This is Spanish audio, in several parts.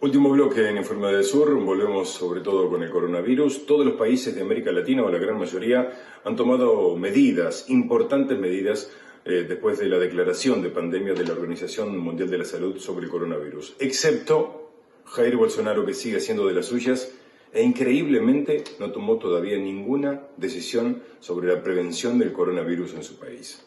Último bloque en Informe del Sur, volvemos sobre todo con el coronavirus. Todos los países de América Latina, o la gran mayoría, han tomado medidas, importantes medidas, después de la declaración de pandemia de la Organización Mundial de la Salud sobre el coronavirus, excepto Jair Bolsonaro, que sigue haciendo de las suyas e increíblemente no tomó todavía ninguna decisión sobre la prevención del coronavirus en su país.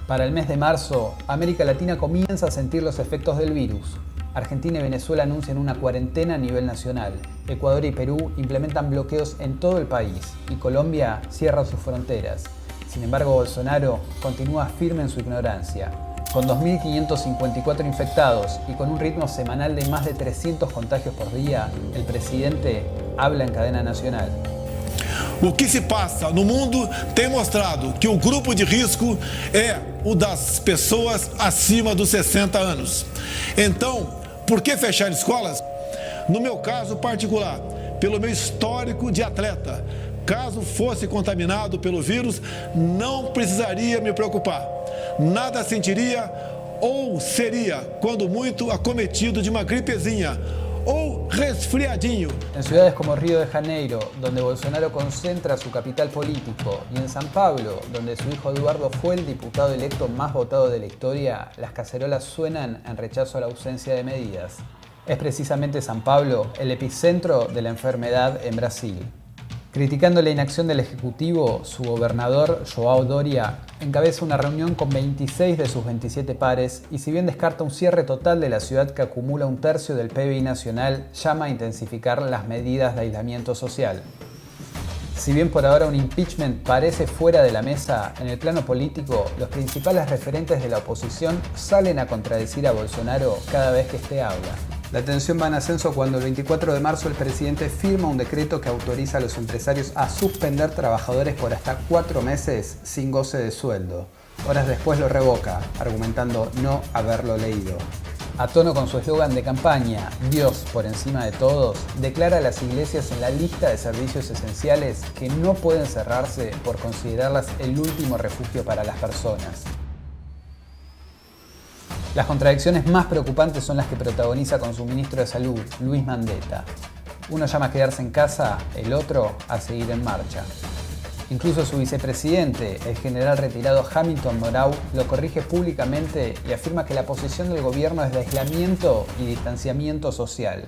Para el mes de marzo, América Latina comienza a sentir los efectos del virus. Argentina y Venezuela anuncian una cuarentena a nivel nacional. Ecuador y Perú implementan bloqueos en todo el país y Colombia cierra sus fronteras. Sin embargo, Bolsonaro continúa firme en su ignorancia. Con 2.554 infectados y con un ritmo semanal de más de 300 contagios por día, el presidente habla en cadena nacional. O que se passa no mundo tem mostrado que o grupo de risco é o das pessoas acima dos 60 anos. Então, por que fechar escolas? No meu caso particular, pelo meu histórico de atleta, caso fosse contaminado pelo vírus, não precisaria me preocupar. Nada sentiria ou seria, quando muito, acometido de uma gripezinha o resfriadinho. En ciudades como Río de Janeiro, donde Bolsonaro concentra su capital político, y en San Pablo, donde su hijo Eduardo fue el diputado electo más votado de la historia, las cacerolas suenan en rechazo a la ausencia de medidas. Es precisamente San Pablo el epicentro de la enfermedad en Brasil. Criticando la inacción del Ejecutivo, su gobernador, João Doria, encabeza una reunión con 26 de sus 27 pares y si bien descarta un cierre total de la ciudad que acumula un tercio del PBI nacional, llama a intensificar las medidas de aislamiento social. Si bien por ahora un impeachment parece fuera de la mesa, en el plano político, los principales referentes de la oposición salen a contradecir a Bolsonaro cada vez que éste habla. La tensión va en ascenso cuando el 24 de marzo el presidente firma un decreto que autoriza a los empresarios a suspender trabajadores por hasta 4 meses sin goce de sueldo. Horas después lo revoca, argumentando no haberlo leído. A tono con su eslogan de campaña, Dios por encima de todos, declara a las iglesias en la lista de servicios esenciales que no pueden cerrarse por considerarlas el último refugio para las personas. Las contradicciones más preocupantes son las que protagoniza con su ministro de Salud, Luis Mandetta. Uno llama a quedarse en casa, el otro a seguir en marcha. Incluso su vicepresidente, el general retirado Hamilton Mourão, lo corrige públicamente y afirma que la posición del gobierno es de aislamiento y distanciamiento social.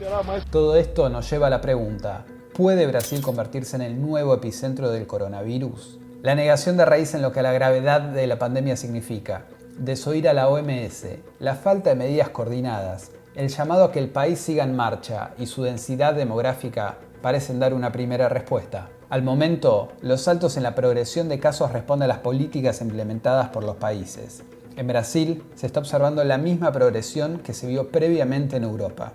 Todo esto nos lleva a la pregunta, ¿puede Brasil convertirse en el nuevo epicentro del coronavirus? La negación de raíz en lo que la gravedad de la pandemia significa, desoír a la OMS, la falta de medidas coordinadas, el llamado a que el país siga en marcha y su densidad demográfica parecen dar una primera respuesta. Al momento, los saltos en la progresión de casos responden a las políticas implementadas por los países. En Brasil se está observando la misma progresión que se vio previamente en Europa.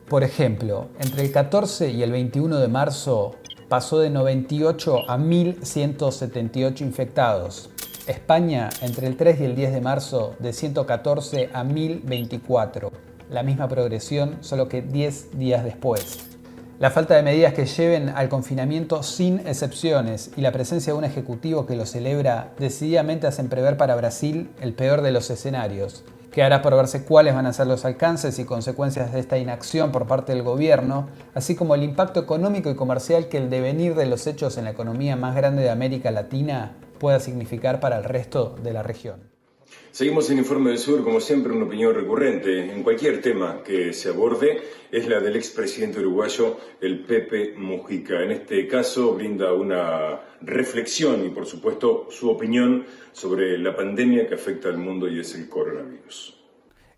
Por ejemplo, entre el 14 y el 21 de marzo pasó de 98 a 1.178 infectados. España, entre el 3 y el 10 de marzo, de 114 a 1.024. La misma progresión, solo que 10 días después. La falta de medidas que lleven al confinamiento sin excepciones y la presencia de un ejecutivo que lo celebra decididamente hacen prever para Brasil el peor de los escenarios. Quedará por verse cuáles van a ser los alcances y consecuencias de esta inacción por parte del gobierno, así como el impacto económico y comercial que el devenir de los hechos en la economía más grande de América Latina pueda significar para el resto de la región. Seguimos en Informe del Sur, como siempre, una opinión recurrente en cualquier tema que se aborde es la del expresidente uruguayo, el Pepe Mujica. En este caso brinda una reflexión y, por supuesto, su opinión sobre la pandemia que afecta al mundo y es el coronavirus.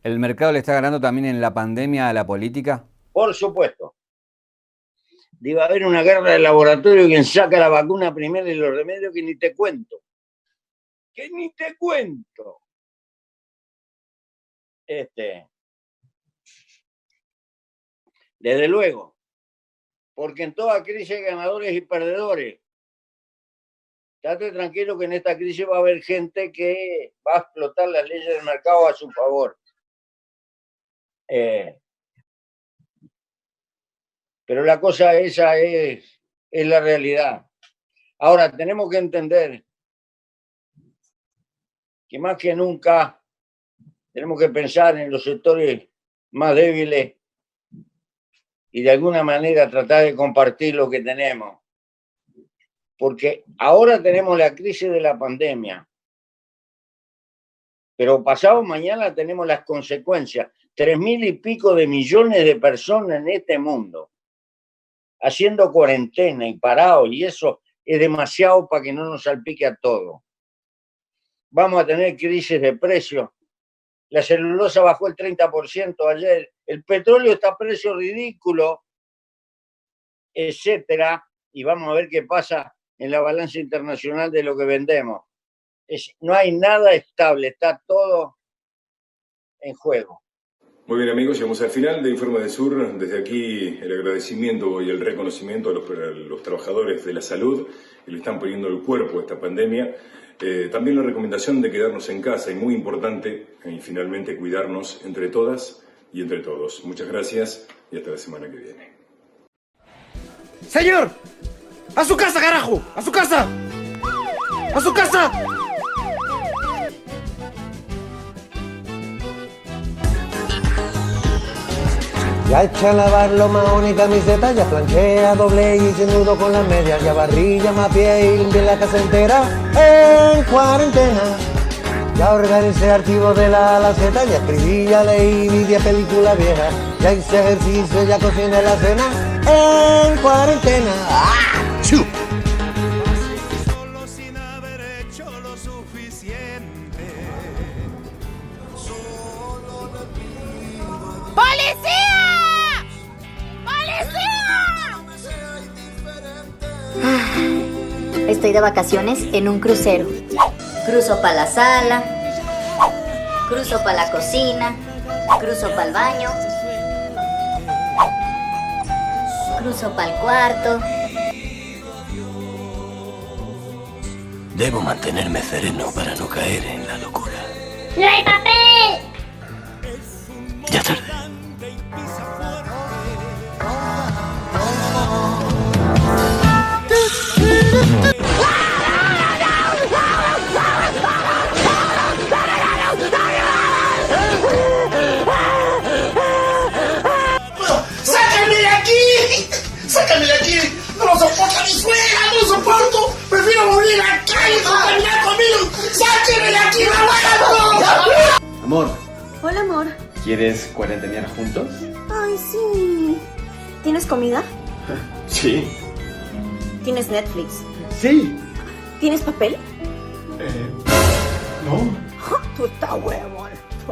¿El mercado le está ganando también en la pandemia a la política? Por supuesto. Debe haber una guerra de laboratorio, quien saca la vacuna primero y los remedios que ni te cuento. Que ni te cuento. Desde luego, porque en toda crisis hay ganadores y perdedores. Estate tranquilo que en esta crisis va a haber gente que va a explotar las leyes del mercado a su favor. Pero la cosa esa es la realidad. Ahora, tenemos que entender que más que nunca tenemos que pensar en los sectores más débiles y de alguna manera tratar de compartir lo que tenemos. Porque ahora tenemos la crisis de la pandemia, pero pasado mañana tenemos las consecuencias. 3.000 y pico de millones de personas en este mundo haciendo cuarentena y parados, y eso es demasiado para que no nos salpique a todos. Vamos a tener crisis de precios. La celulosa bajó el 30% ayer, el petróleo está a precio ridículo, etcétera, y vamos a ver qué pasa en la balanza internacional de lo que vendemos. No hay nada estable, está todo en juego. Muy bien, amigos, llegamos al final de Informe del Sur. Desde aquí el agradecimiento y el reconocimiento a los trabajadores de la salud que le están poniendo el cuerpo a esta pandemia. También la recomendación de quedarnos en casa y muy importante, y finalmente cuidarnos entre todas y entre todos. Muchas gracias y hasta la semana que viene. ¡Señor! ¡A su casa, carajo! ¡A su casa! ¡A su casa! Ya echa a lavar los maones y camisetas, ya planchea, doble y sin nudo con las medias, ya barrilla, mapia y limpia la casa entera en cuarentena. Ya organicé archivos de la Z, ya escribí, ya leí, vi 10 películas viejas, ya hice ejercicio, ya cociné la cena en cuarentena. ¡Ah! ¡Chu! Solo sin haber hecho lo suficiente. Solo le pido ¡Policía! Estoy de vacaciones en un crucero. Cruzo para la sala, cruzo para la cocina, cruzo para el baño, cruzo para el cuarto. Debo mantenerme sereno para no caer en la locura. ¡No hay papel! Ya tarde. ¡Sácame de aquí! ¡Sácame de aquí! ¡No lo soporto a mi suegra! ¡No lo soporto! ¡Prefiero morir en la calle que terminar conmigo! ¡Sáquenme de aquí, no! Amor, Hola, amor. ¿quieres cuarentenear juntos? Ay, sí. ¿Tienes comida? Sí. ¿Tienes Netflix? Sí. ¿Tienes papel? No. Tú estás huevón.